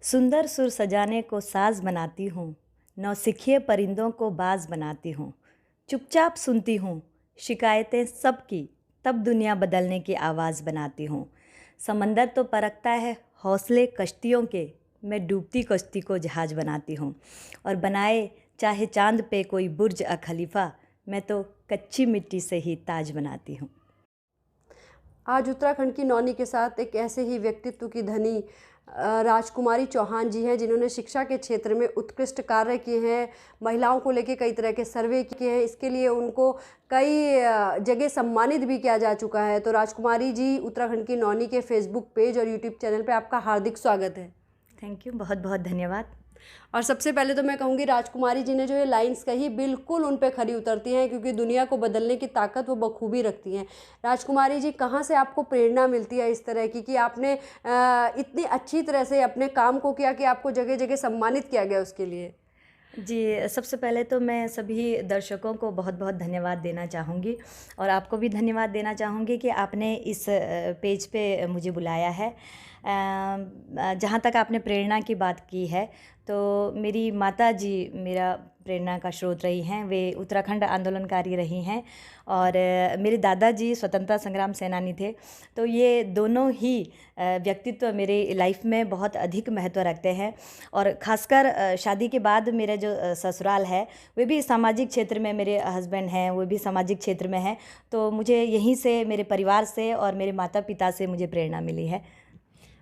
सुंदर सुर सजाने को साज बनाती हूँ, नौसिखिए परिंदों को बाज बनाती हूँ। चुपचाप सुनती हूँ शिकायतें सबकी, तब दुनिया बदलने की आवाज़ बनाती हूँ। समंदर तो परखता है हौसले कश्तियों के, मैं डूबती कश्ती को जहाज बनाती हूँ। और बनाए चाहे चांद पे कोई बुर्ज खलीफा, मैं तो कच्ची मिट्टी से ही ताज बनाती हूँ। आज उत्तराखंड की नौनी के साथ एक ऐसे ही व्यक्तित्व की धनी राजकुमारी चौहान जी हैं, जिन्होंने शिक्षा के क्षेत्र में उत्कृष्ट कार्य किए हैं। महिलाओं को लेकर कई तरह के सर्वे किए हैं, इसके लिए उनको कई जगह सम्मानित भी किया जा चुका है। तो राजकुमारी जी, उत्तराखंड की नौनी के फेसबुक पेज और यूट्यूब चैनल पर आपका हार्दिक स्वागत है। थैंक यू, बहुत बहुत धन्यवाद। और सबसे पहले तो मैं कहूँगी, राजकुमारी जी ने जो ये लाइंस कही बिल्कुल उन पे खरी उतरती हैं, क्योंकि दुनिया को बदलने की ताकत वो बखूबी रखती हैं। राजकुमारी जी, कहाँ से आपको प्रेरणा मिलती है इस तरह की कि आपने इतनी अच्छी तरह से अपने काम को किया कि आपको जगह जगह सम्मानित किया गया उसके लिए? जी, सबसे पहले तो मैं सभी दर्शकों को बहुत-बहुत धन्यवाद देना चाहूँगी और आपको भी धन्यवाद देना चाहूँगी कि आपने इस पेज पे मुझे बुलाया है। जहाँ तक आपने प्रेरणा की बात की है, तो मेरी माताजी मेरा प्रेरणा का स्रोत रही हैं। वे उत्तराखंड आंदोलनकारी रही हैं और मेरे दादाजी स्वतंत्रता संग्राम सेनानी थे। तो ये दोनों ही व्यक्तित्व मेरे लाइफ में बहुत अधिक महत्व रखते हैं और ख़ासकर शादी के बाद मेरा जो ससुराल है, वे भी सामाजिक क्षेत्र में, मेरे हस्बैंड हैं वो भी सामाजिक क्षेत्र में हैं। तो मुझे यहीं से, मेरे परिवार से और मेरे माता-पिता से मुझे प्रेरणा मिली है।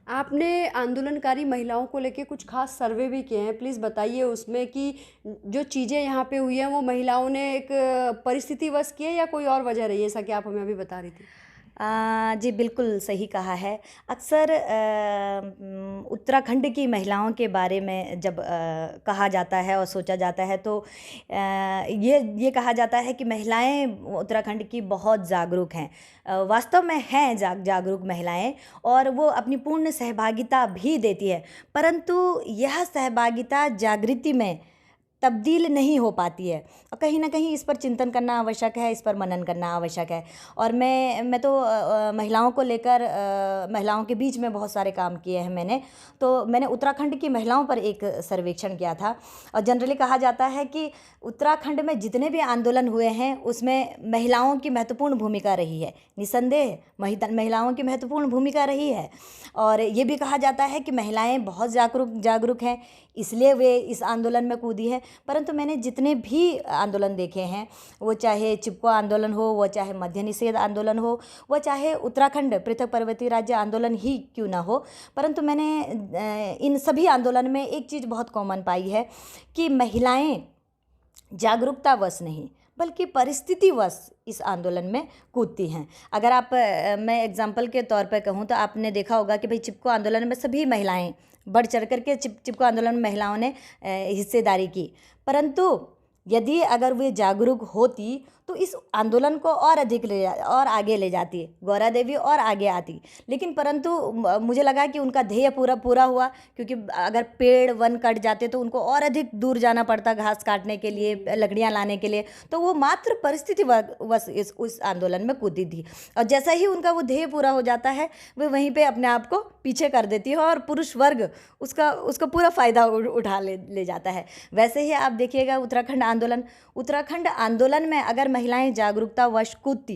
आपने आंदोलनकारी महिलाओं को लेके कुछ खास सर्वे भी किए हैं, प्लीज़ बताइए उसमें कि जो चीज़ें यहाँ पे हुई हैं वो महिलाओं ने एक परिस्थितिवश की है या कोई और वजह रही है, जैसा कि आप हमें अभी बता रही थी? जी, बिल्कुल सही कहा है। अक्सर उत्तराखंड की महिलाओं के बारे में जब कहा जाता है और सोचा जाता है, तो ये कहा जाता है कि महिलाएं उत्तराखंड की बहुत जागरूक हैं। वास्तव में हैं जागरूक महिलाएं और वो अपनी पूर्ण सहभागिता भी देती है, परंतु यह सहभागिता जागृति में तब्दील नहीं हो पाती है और कहीं न कहीं इस पर चिंतन करना आवश्यक है, इस पर मनन करना आवश्यक है। और मैं तो महिलाओं को लेकर महिलाओं के बीच में बहुत सारे काम किए हैं मैंने। तो मैंने उत्तराखंड की महिलाओं पर एक सर्वेक्षण किया था और जनरली कहा जाता है कि उत्तराखंड में जितने भी आंदोलन हुए हैं, उसमें महिलाओं की महत्वपूर्ण भूमिका रही है। निसंदेह महिलाओं की महत्वपूर्ण भूमिका रही है और ये भी कहा जाता है कि महिलाएँ बहुत जागरूक हैं, इसलिए वे इस आंदोलन में कूदी हैं। परंतु मैंने जितने भी आंदोलन देखे हैं, वो चाहे चिपको आंदोलन हो, वो चाहे मद्य निषेध आंदोलन हो, वो चाहे उत्तराखंड पृथक पर्वतीय राज्य आंदोलन ही क्यों ना हो, परंतु मैंने इन सभी आंदोलन में एक चीज़ बहुत कॉमन पाई है कि महिलाएं जागरूकतावश नहीं बल्कि परिस्थितिवश इस आंदोलन में कूदती हैं। अगर आप मैं एग्जाम्पल के तौर पर कहूँ तो आपने देखा होगा कि भाई चिपको आंदोलन में सभी महिलाएं बढ़ चढ़ करके चिपको आंदोलन में महिलाओं ने हिस्सेदारी की, परंतु यदि अगर वे जागरूक होती तो इस आंदोलन को और और आगे ले जाती, गौरा देवी और आगे आती। लेकिन परंतु मुझे लगा कि उनका ध्येय पूरा हुआ, क्योंकि अगर पेड़ वन कट जाते तो उनको और अधिक दूर जाना पड़ता घास काटने के लिए, लकड़ियाँ लाने के लिए। तो वो मात्र परिस्थिति वश उस आंदोलन में कूदी थी और जैसा ही उनका वो ध्येय पूरा हो जाता है, वे वहीं पर अपने आप को पीछे कर देती है और पुरुष वर्ग उसका पूरा फ़ायदा उठा ले जाता है। वैसे ही आप देखिएगा उत्तराखंड आंदोलन में अगर महिलाएं जागरूकतावश कूदती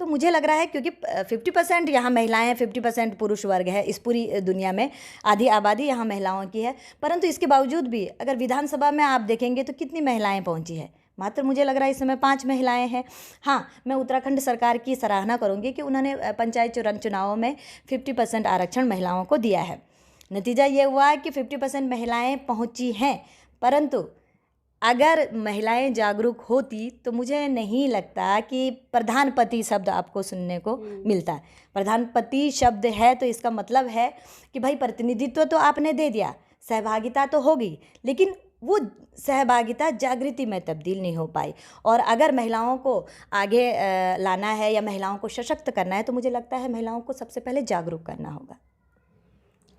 तो मुझे लग रहा है, क्योंकि 50% यहाँ महिलाएं, 50% पुरुष वर्ग है इस पूरी दुनिया में, आधी आबादी यहाँ महिलाओं की है, परंतु इसके बावजूद भी अगर विधानसभा में आप देखेंगे तो कितनी महिलाएं पहुँची है, मात्र मुझे लग रहा है इस समय 5 महिलाएं हैं। हाँ, मैं उत्तराखंड सरकार की सराहना करूँगी कि उन्होंने पंचायत चुनावों में 50% आरक्षण महिलाओं को दिया है। नतीजा ये हुआ कि 50% महिलाएं पहुँची हैं, परंतु अगर महिलाएं जागरूक होती तो मुझे नहीं लगता कि प्रधानपति शब्द आपको सुनने को मिलता है। प्रधानपति शब्द है तो इसका मतलब है कि भाई प्रतिनिधित्व तो आपने दे दिया, सहभागिता तो होगी, लेकिन वो सहभागिता जागृति में तब्दील नहीं हो पाई। और अगर महिलाओं को आगे लाना है या महिलाओं को सशक्त करना है तो मुझे लगता है महिलाओं को सबसे पहले जागरूक करना होगा।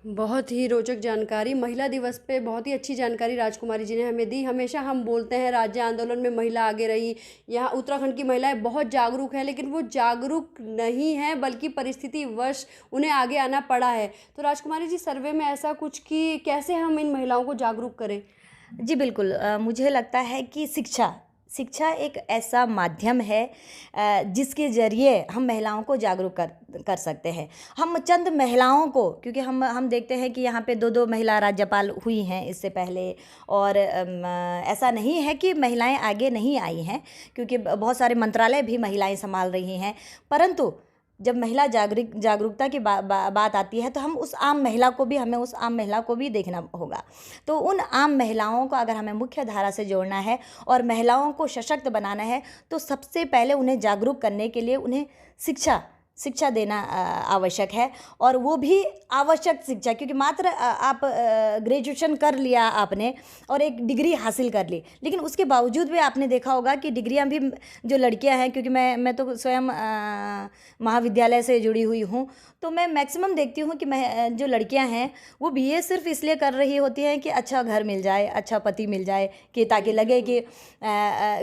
बहुत ही रोचक जानकारी, महिला दिवस पे बहुत ही अच्छी जानकारी राजकुमारी जी ने हमें दी। हमेशा हम बोलते हैं राज्य आंदोलन में महिला आगे रही, यहाँ उत्तराखंड की महिलाएं बहुत जागरूक हैं, लेकिन वो जागरूक नहीं हैं बल्कि परिस्थितिवश उन्हें आगे आना पड़ा है। तो राजकुमारी जी, सर्वे में ऐसा कुछ कि कैसे हम इन महिलाओं को जागरूक करें? जी बिल्कुल, मुझे लगता है कि शिक्षा शिक्षा एक ऐसा माध्यम है जिसके ज़रिए हम महिलाओं को जागरूक कर सकते हैं। हम चंद महिलाओं को, क्योंकि हम देखते हैं कि यहाँ पे 2-2 महिला राज्यपाल हुई हैं इससे पहले, और ऐसा नहीं है कि महिलाएं आगे नहीं आई हैं, क्योंकि बहुत सारे मंत्रालय भी महिलाएं संभाल रही हैं। परंतु जब महिला जागरूकता की बात आती है तो हमें उस आम महिला को भी देखना होगा। तो उन आम महिलाओं को अगर हमें मुख्य धारा से जोड़ना है और महिलाओं को सशक्त बनाना है, तो सबसे पहले उन्हें जागरूक करने के लिए उन्हें शिक्षा देना आवश्यक है। और वो भी आवश्यक शिक्षा, क्योंकि मात्र आप ग्रेजुएशन कर लिया आपने और एक डिग्री हासिल कर ली, लेकिन उसके बावजूद भी आपने देखा होगा कि डिग्रियां भी जो लड़कियां हैं, क्योंकि मैं तो स्वयं महाविद्यालय से जुड़ी हुई हूँ, तो मैं मैक्सिमम देखती हूँ कि मैं जो लड़कियां हैं वो बीए सिर्फ इसलिए कर रही होती हैं कि अच्छा घर मिल जाए, अच्छा पति मिल जाए, कि ताकि लगे कि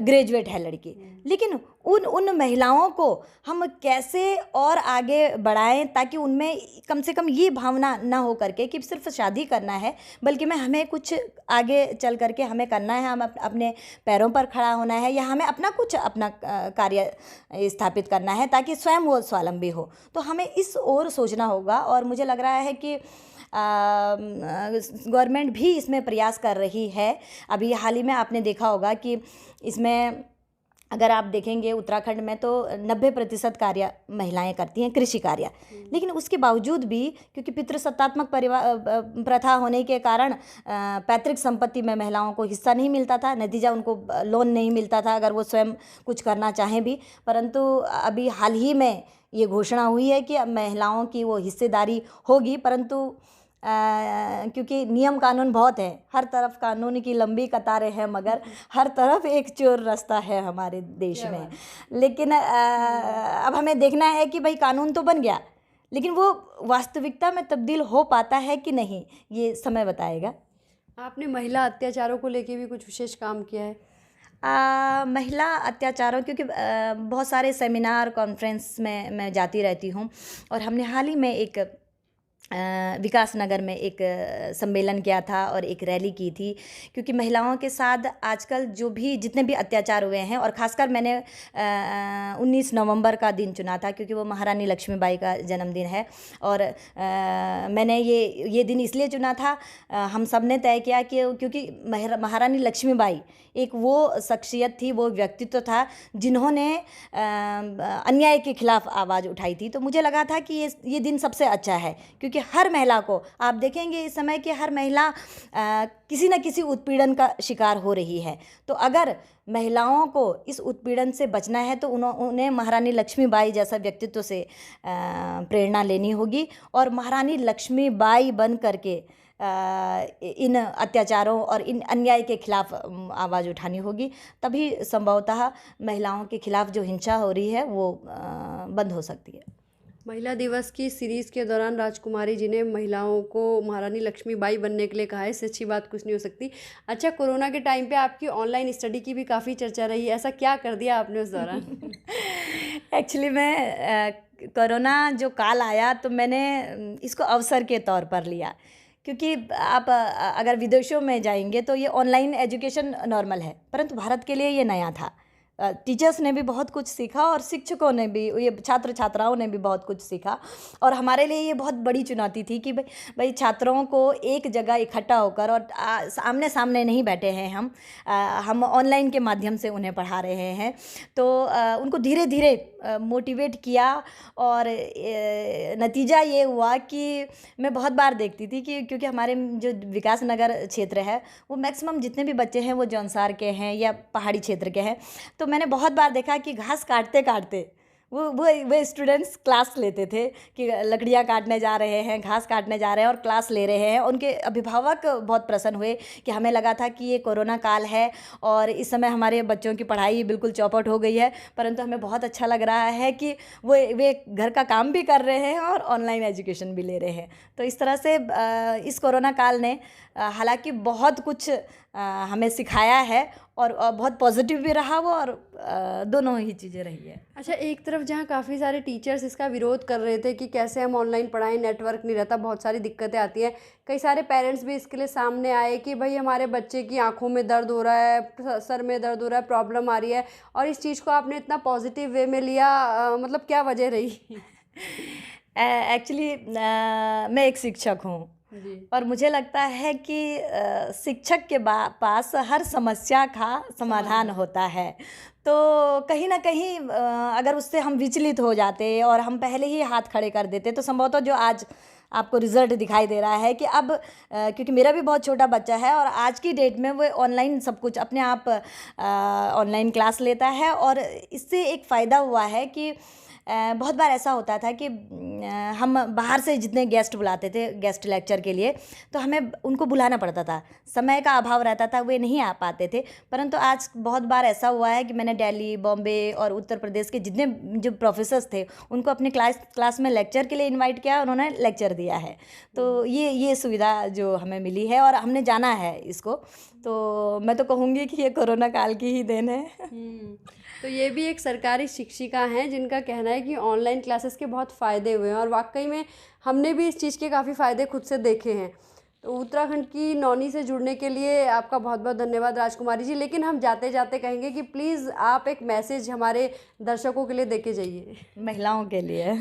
ग्रेजुएट है लड़की। लेकिन उन महिलाओं को हम कैसे और आगे बढ़ाएं ताकि उनमें कम से कम ये भावना ना हो करके कि सिर्फ शादी करना है, बल्कि हमें कुछ आगे चल करके हमें करना है, हम अपने पैरों पर खड़ा होना है, या हमें अपना कार्य स्थापित करना है ताकि स्वयं वो स्वावलंबी हो। तो हमें इस ओर सोचना होगा, और मुझे लग रहा है कि गवर्नमेंट भी इसमें प्रयास कर रही है। अभी हाल ही में आपने देखा होगा कि इसमें अगर आप देखेंगे उत्तराखंड में तो 90% कार्य महिलाएं करती हैं, कृषि कार्य। लेकिन उसके बावजूद भी, क्योंकि पितृसत्तात्मक प्रथा होने के कारण पैतृक संपत्ति में महिलाओं को हिस्सा नहीं मिलता था, नतीजा उनको लोन नहीं मिलता था अगर वो स्वयं कुछ करना चाहें भी। परंतु अभी हाल ही में ये घोषणा हुई है कि अब महिलाओं की वो हिस्सेदारी होगी, परंतु क्योंकि नियम कानून बहुत है, हर तरफ कानून की लंबी कतारें हैं, मगर हर तरफ एक चोर रास्ता है हमारे देश में। लेकिन अब हमें देखना है कि भाई कानून तो बन गया, लेकिन वो वास्तविकता में तब्दील हो पाता है कि नहीं, ये समय बताएगा। आपने महिला अत्याचारों को लेके भी कुछ विशेष काम किया है? महिला अत्याचारों, क्योंकि बहुत सारे सेमिनार कॉन्फ्रेंस में मैं जाती रहती हूँ, और हमने हाल ही में एक विकास नगर में एक सम्मेलन किया था और एक रैली की थी, क्योंकि महिलाओं के साथ आजकल जितने भी अत्याचार हुए हैं, और ख़ासकर मैंने 19 नवंबर का दिन चुना था क्योंकि वो महारानी लक्ष्मीबाई का जन्मदिन है। और मैंने ये दिन इसलिए चुना था, हम सब ने तय किया कि क्योंकि महारानी लक्ष्मीबाई एक वो शख्सियत थी, वो व्यक्तित्व था जिन्होंने अन्याय के खिलाफ आवाज़ उठाई थी। तो मुझे लगा था कि ये दिन सबसे अच्छा है, क्योंकि हर महिला को आप देखेंगे इस समय कि हर महिला किसी न किसी उत्पीड़न का शिकार हो रही है। तो अगर महिलाओं को इस उत्पीड़न से बचना है तो उन्हें महारानी लक्ष्मीबाई जैसा व्यक्तित्व से प्रेरणा लेनी होगी, और महारानी लक्ष्मीबाई बन करके इन अत्याचारों और इन अन्याय के खिलाफ आवाज़ उठानी होगी। तभी संभवतः महिलाओं के खिलाफ जो हिंसा हो रही है वो बंद हो सकती है। महिला दिवस की सीरीज़ के दौरान राजकुमारी जी ने महिलाओं को महारानी लक्ष्मीबाई बनने के लिए कहा है, इससे अच्छी बात कुछ नहीं हो सकती। अच्छा, कोरोना के टाइम पे आपकी ऑनलाइन स्टडी की भी काफ़ी चर्चा रही, ऐसा क्या कर दिया आपने उस दौरान? एक्चुअली मैं कोरोना जो काल आया तो मैंने इसको अवसर के तौर पर लिया, क्योंकि आप अगर विदेशों में जाएंगे तो ये ऑनलाइन एजुकेशन नॉर्मल है, परंतु भारत के लिए ये नया था। टीचर्स ने भी बहुत कुछ सीखा और शिक्षकों ने भी, ये छात्र छात्राओं ने भी बहुत कुछ सीखा, और हमारे लिए ये बहुत बड़ी चुनौती थी कि भाई छात्रों को एक जगह इकट्ठा होकर, और आमने सामने नहीं बैठे हैं हम ऑनलाइन के माध्यम से उन्हें पढ़ा रहे हैं। तो उनको धीरे धीरे मोटिवेट किया, और नतीजा ये हुआ कि मैं बहुत बार देखती थी कि क्योंकि हमारे जो विकास नगर क्षेत्र है वो मैक्सिमम जितने भी बच्चे हैं वो जौनसार के हैं या पहाड़ी क्षेत्र के हैं, तो मैंने बहुत बार देखा कि घास काटते काटते वो स्टूडेंट्स क्लास लेते थे कि लकड़ियाँ काटने जा रहे हैं, घास काटने जा रहे हैं और क्लास ले रहे हैं। उनके अभिभावक बहुत प्रसन्न हुए कि हमें लगा था कि ये कोरोना काल है और इस समय हमारे बच्चों की पढ़ाई बिल्कुल चौपट हो गई है, परंतु हमें बहुत अच्छा लग रहा है कि वे घर का काम भी कर रहे हैं और ऑनलाइन एजुकेशन भी ले रहे हैं। तो इस तरह से इस कोरोना काल ने हालांकि बहुत कुछ हमें सिखाया है और बहुत पॉजिटिव भी रहा वो, और दोनों ही चीज़ें रही है। अच्छा, एक तरफ जहाँ काफ़ी सारे टीचर्स इसका विरोध कर रहे थे कि कैसे हम ऑनलाइन पढ़ाएं, नेटवर्क नहीं रहता, बहुत सारी दिक्कतें आती हैं, कई सारे पेरेंट्स भी इसके लिए सामने आए कि भाई हमारे बच्चे की आंखों में दर्द हो रहा है, सर में दर्द हो रहा है, प्रॉब्लम आ रही है, और इस चीज़ को आपने इतना पॉजिटिव वे में लिया, मतलब क्या वजह रही? एक्चुअली मैं एक शिक्षक हूँ और मुझे लगता है कि शिक्षक के पास हर समस्या का समाधान होता है। तो कहीं ना कहीं अगर उससे हम विचलित हो जाते और हम पहले ही हाथ खड़े कर देते तो संभवतः जो आज आपको रिज़ल्ट दिखाई दे रहा है कि अब क्योंकि मेरा भी बहुत छोटा बच्चा है और आज की डेट में वो ऑनलाइन सब कुछ अपने आप ऑनलाइन क्लास लेता है, और इससे एक फ़ायदा हुआ है कि बहुत बार ऐसा होता था कि हम बाहर से जितने गेस्ट बुलाते थे गेस्ट लेक्चर के लिए, तो हमें उनको बुलाना पड़ता था, समय का अभाव रहता था, वे नहीं आ पाते थे। परंतु आज बहुत बार ऐसा हुआ है कि मैंने दिल्ली, बॉम्बे और उत्तर प्रदेश के जितने जो प्रोफेसर्स थे उनको अपने क्लास में लेक्चर के लिए इन्वाइट किया, उन्होंने लेक्चर दिया है। तो ये सुविधा जो हमें मिली है और हमने जाना है इसको, तो मैं तो कहूँगी कि ये कोरोना काल की ही देन है। तो ये भी एक सरकारी शिक्षिका हैं जिनका कहना है कि ऑनलाइन क्लासेस के बहुत फ़ायदे हुए हैं, और वाकई में हमने भी इस चीज़ के काफ़ी फ़ायदे खुद से देखे हैं। तो उत्तराखंड की नौनी से जुड़ने के लिए आपका बहुत बहुत धन्यवाद राजकुमारी जी। लेकिन हम जाते जाते कहेंगे कि प्लीज़ आप एक मैसेज हमारे दर्शकों के लिए दे के जाइए। महिलाओं के लिए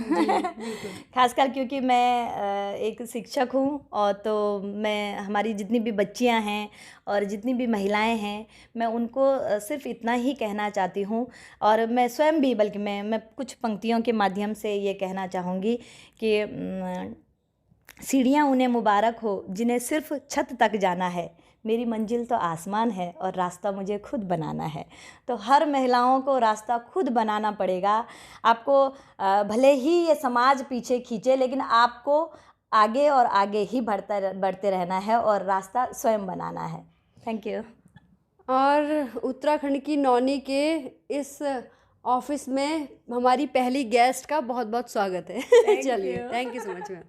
खासकर क्योंकि मैं एक शिक्षक हूँ, और तो मैं हमारी जितनी भी बच्चियाँ हैं और जितनी भी महिलाएं हैं, मैं उनको सिर्फ इतना ही कहना चाहती हूँ, और मैं स्वयं भी, बल्कि मैं कुछ पंक्तियों के माध्यम से ये कहना चाहूँगी कि सीढ़ियाँ उन्हें मुबारक हो जिन्हें सिर्फ छत तक जाना है, मेरी मंजिल तो आसमान है और रास्ता मुझे खुद बनाना है। तो हर महिलाओं को रास्ता खुद बनाना पड़ेगा। आपको भले ही ये समाज पीछे खींचे, लेकिन आपको आगे और आगे ही बढ़ते रहना है और रास्ता स्वयं बनाना है। Thank you. और उत्तराखंड की नौनी के इस ऑफिस में हमारी पहली गेस्ट का बहुत बहुत स्वागत है। चलिए, thank you so much ma'am.